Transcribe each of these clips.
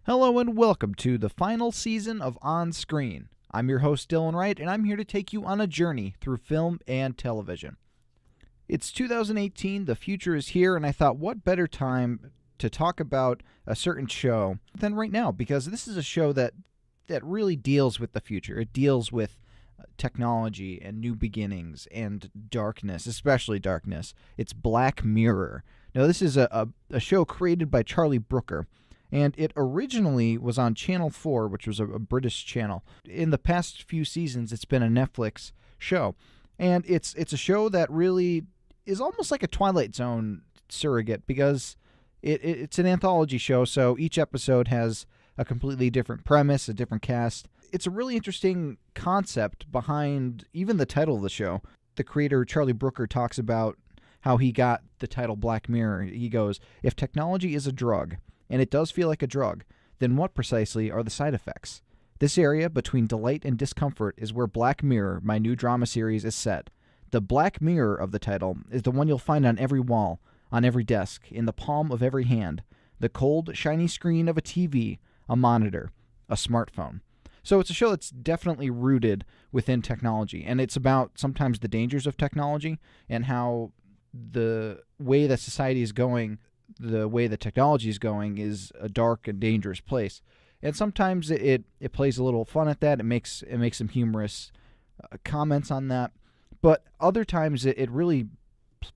Hello and welcome to the final season of On Screen. I'm your host Dylan Wright, and I'm here to take you on a journey through film and television. It's 2018, the future is here, and I thought what better time to talk about a certain show than right now, because this is a show that really deals with the future. It deals with technology and new beginnings and darkness, especially darkness. It's Black Mirror. Now, this is a show created by Charlie Brooker, and it originally was on Channel 4, which was a British channel. In the past few seasons, it's been a Netflix show, and it's a show that really is almost like a Twilight Zone surrogate, because it's an anthology show, so each episode has a completely different premise, a different cast. It's a really interesting concept behind even the title of the show. The creator, Charlie Brooker, talks about how he got the title Black Mirror. He goes, "If technology is a drug, and it does feel like a drug, then what precisely are the side effects? This area between delight and discomfort is where Black Mirror, my new drama series, is set. The Black Mirror of the title is the one you'll find on every wall, on every desk, in the palm of every hand, the cold, shiny screen of a TV, a monitor, a smartphone." So it's a show that's definitely rooted within technology, and it's about sometimes the dangers of technology and how the way that society is going, the way that technology is going, is a dark and dangerous place. And sometimes it plays a little fun at that. It makes some humorous comments on that. But other times it really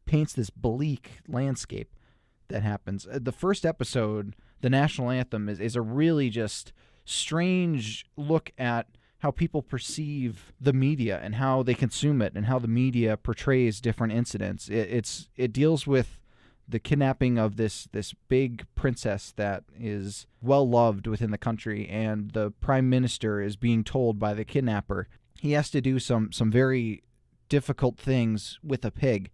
paints this bleak landscape that happens. The first episode, the national anthem, is a really just strange look at how people perceive the media and how they consume it and how the media portrays different incidents. It deals with the kidnapping of this big princess that is well loved within the country, and the prime minister is being told by the kidnapper he has to do some very difficult things with a pig,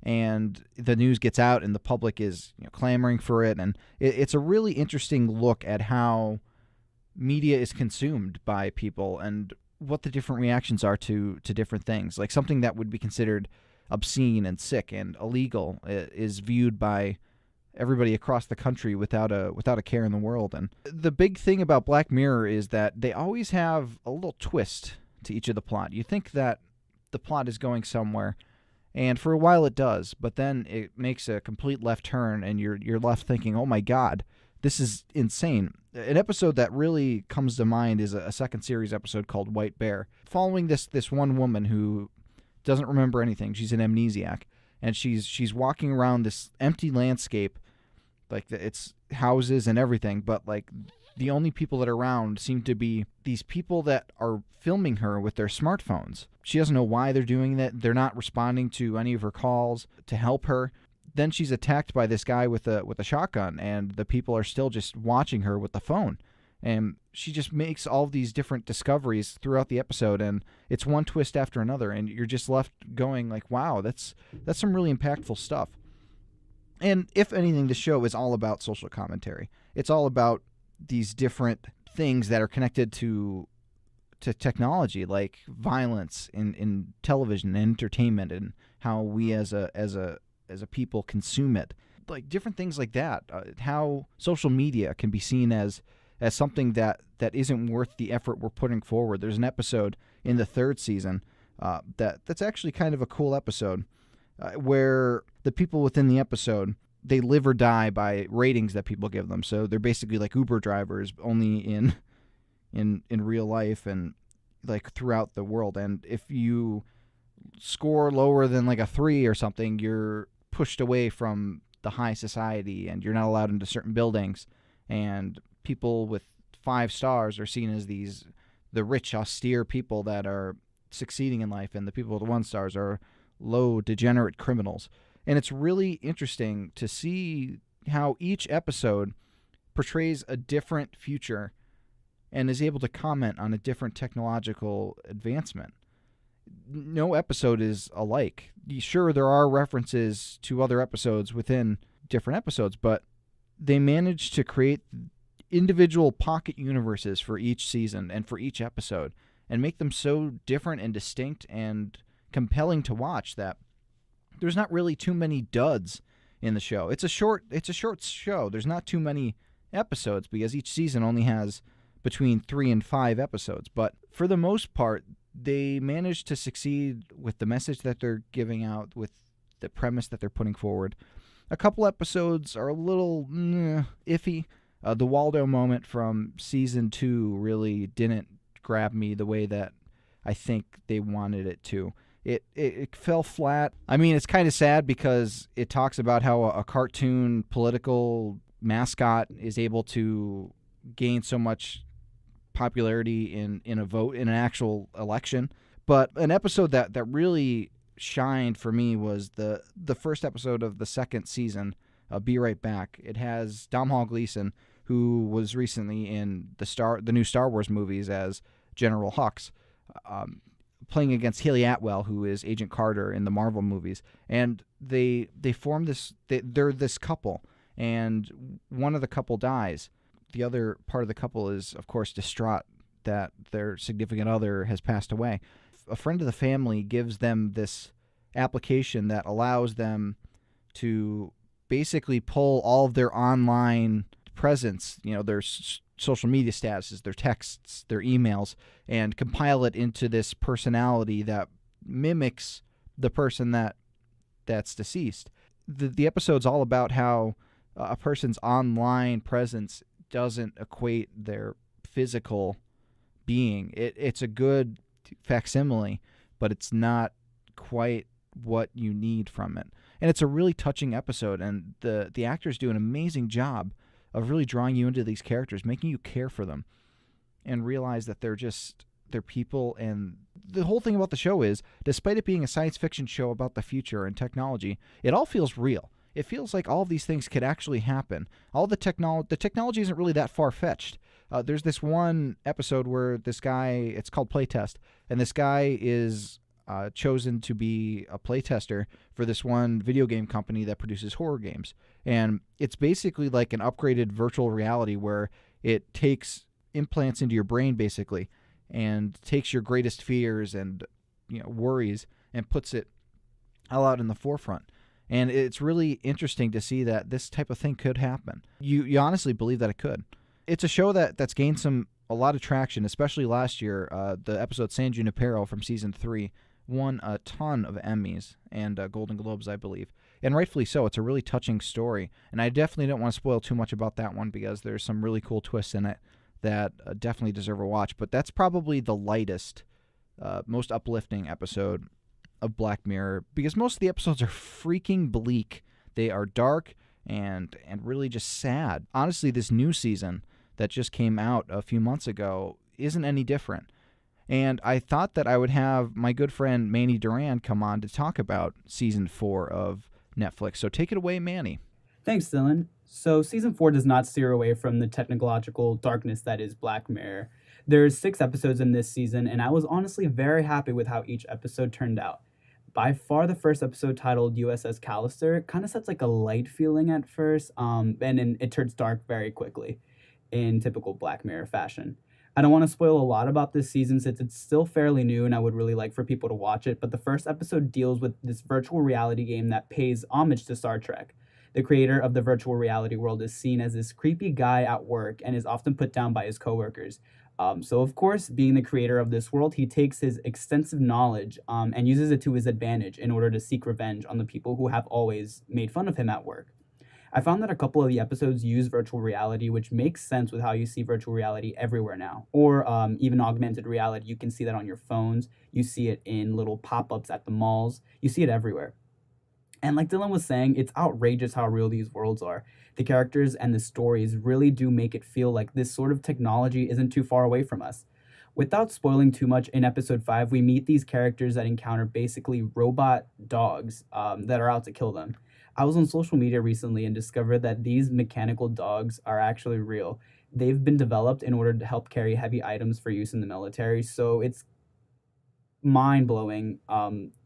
and the news gets out and the public is clamoring for it, and it's a really interesting look at how media is consumed by people and what the different reactions are to different things. Like something that would be considered obscene and sick and illegal is viewed by everybody across the country without a care in the world. And the big thing about Black Mirror is that they always have a little twist to each of the plot. You think that the plot is going somewhere, and for a while it does, but then it makes a complete left turn, and you're left thinking, "Oh my God, this is insane." An episode that really comes to mind is a second series episode called White Bear, following this one woman who doesn't remember anything. She's an amnesiac, and she's walking around this empty landscape, like it's houses and everything, but like the only people that are around seem to be these people that are filming her with their smartphones. She doesn't know why they're doing that. They're not responding to any of her calls to help her. Then she's attacked by this guy with a shotgun, and the people are still just watching her with the phone. And she just makes all these different discoveries throughout the episode, and it's one twist after another, and you're just left going like, wow, that's some really impactful stuff. And if anything, the show is all about social commentary. It's all about these different things that are connected to technology, like violence in television and entertainment, and how we as a people consume it, like different things like that. How social media can be seen as something that isn't worth the effort we're putting forward. There's an episode in the third season that's actually kind of a cool episode, where the people within the episode, they live or die by ratings that people give them. So they're basically like Uber drivers, only in real life and like throughout the world. And if you score lower than like a 3 or something, you're pushed away from the high society, and you're not allowed into certain buildings. And people with 5 stars are seen as the rich, austere people that are succeeding in life, and the people with 1 stars are low, degenerate criminals. And it's really interesting to see how each episode portrays a different future and is able to comment on a different technological advancement. No episode is alike. Sure, there are references to other episodes within different episodes, but they manage to create individual pocket universes for each season and for each episode, and make them so different and distinct and compelling to watch that there's not really too many duds in the show. It's a short show. There's not too many episodes because each season only has between 3 and 5 episodes. But for the most part, they managed to succeed with the message that they're giving out, with the premise that they're putting forward. A couple episodes are a little iffy. The Waldo moment from season 2 really didn't grab me the way that I think they wanted it to. It fell flat. I mean, it's kind of sad because it talks about how a cartoon political mascot is able to gain so much popularity in a vote, in an actual election. But an episode that really shined for me was the first episode of the second season, Be Right Back. It has Domhnall Gleeson, who was recently in the new Star Wars movies as General Hux, playing against Haley Atwell, who is Agent Carter in the Marvel movies. And they form this, they're this couple, and one of the couple dies. The other part of the couple is, of course, distraught that their significant other has passed away. A friend of the family gives them this application that allows them to basically pull all of their online presence, their social media statuses, their texts, their emails, and compile it into this personality that mimics the person that's deceased. The episode's all about how a person's online presence doesn't equate their physical being. It's a good facsimile, but it's not quite what you need from it. And it's a really touching episode, and the actors do an amazing job of really drawing you into these characters, making you care for them and realize that they're people. And the whole thing about the show is, despite it being a science fiction show about the future and technology, it all feels real. It feels like all of these things could actually happen. All the technology isn't really that far-fetched. There's this one episode where this guy, it's called Playtest, and this guy is chosen to be a playtester for this one video game company that produces horror games. And it's basically like an upgraded virtual reality where it takes implants into your brain, basically, and takes your greatest fears and worries and puts it all out in the forefront. And it's really interesting to see that this type of thing could happen. You honestly believe that it could. It's a show that's gained a lot of traction, especially last year. The episode San Junipero from season 3 won a ton of Emmys and Golden Globes, I believe. And rightfully so. It's a really touching story. And I definitely don't want to spoil too much about that one because there's some really cool twists in it that definitely deserve a watch. But that's probably the lightest, most uplifting episode of Black Mirror, because most of the episodes are freaking bleak. They are dark and really just sad. Honestly, this new season that just came out a few months ago isn't any different. And I thought that I would have my good friend Manfid Duran come on to talk about season 4 of Netflix. So take it away, Manny. Thanks, Dylan. So season 4 does not steer away from the technological darkness that is Black Mirror. There's 6 episodes in this season, and I was honestly very happy with how each episode turned out. By far, the first episode, titled USS Callister, kind of sets like a light feeling at first, and then it turns dark very quickly in typical Black Mirror fashion. I don't want to spoil a lot about this season since it's still fairly new and I would really like for people to watch it, but the first episode deals with this virtual reality game that pays homage to Star Trek. The creator of the virtual reality world is seen as this creepy guy at work and is often put down by his coworkers. So, of course, being the creator of this world, he takes his extensive knowledge and uses it to his advantage in order to seek revenge on the people who have always made fun of him at work. I found that a couple of the episodes use virtual reality, which makes sense with how you see virtual reality everywhere now, or even augmented reality. You can see that on your phones. You see it in little pop-ups at the malls. You see it everywhere. And like Dylan was saying, it's outrageous how real these worlds are. The characters and the stories really do make it feel like this sort of technology isn't too far away from us. Without spoiling too much, in episode 5, we meet these characters that encounter basically robot dogs that are out to kill them. I was on social media recently and discovered that these mechanical dogs are actually real. They've been developed in order to help carry heavy items for use in the military, so it's mind-blowing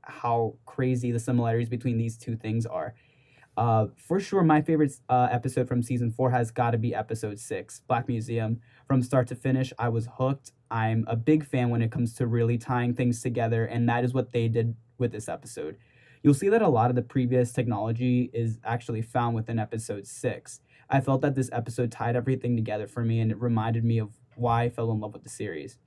how crazy the similarities between these two things are. For sure, my favorite episode from season 4 has got to be episode 6, Black Museum. From start to finish, I was hooked. I'm a big fan when it comes to really tying things together, and that is what they did with this episode. You'll see that a lot of the previous technology is actually found within episode 6. I felt that this episode tied everything together for me, and it reminded me of why I fell in love with the series.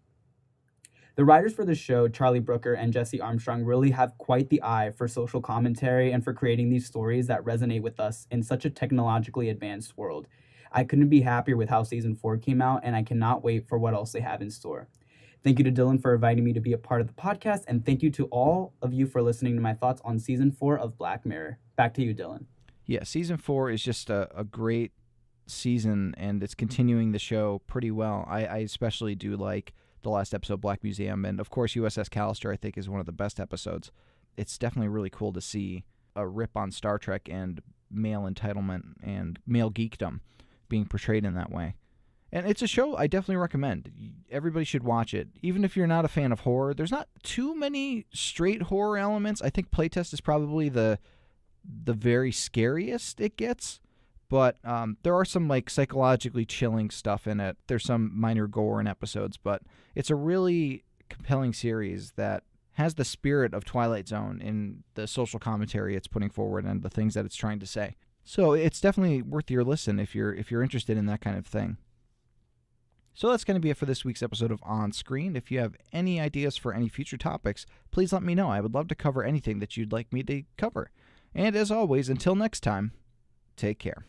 The writers for the show, Charlie Brooker and Jesse Armstrong, really have quite the eye for social commentary and for creating these stories that resonate with us in such a technologically advanced world. I couldn't be happier with how season 4 came out, and I cannot wait for what else they have in store. Thank you to Dylan for inviting me to be a part of the podcast, and thank you to all of you for listening to my thoughts on season 4 of Black Mirror. Back to you, Dylan. Yeah, season 4 is just a great season, and it's continuing the show pretty well. I especially do like the last episode, Black Museum, and of course USS Callister I think is one of the best episodes. It's definitely really cool to see a rip on Star Trek and male entitlement and male geekdom being portrayed in that way. And it's a show I definitely recommend. Everybody should watch it. Even if you're not a fan of horror, there's not too many straight horror elements. I think Playtest is probably the very scariest it gets. But there are some like psychologically chilling stuff in it. There's some minor gore in episodes, but it's a really compelling series that has the spirit of Twilight Zone in the social commentary it's putting forward and the things that it's trying to say. So it's definitely worth your listen if you're interested in that kind of thing. So that's going to be it for this week's episode of On Screen. If you have any ideas for any future topics, please let me know. I would love to cover anything that you'd like me to cover. And as always, until next time, take care.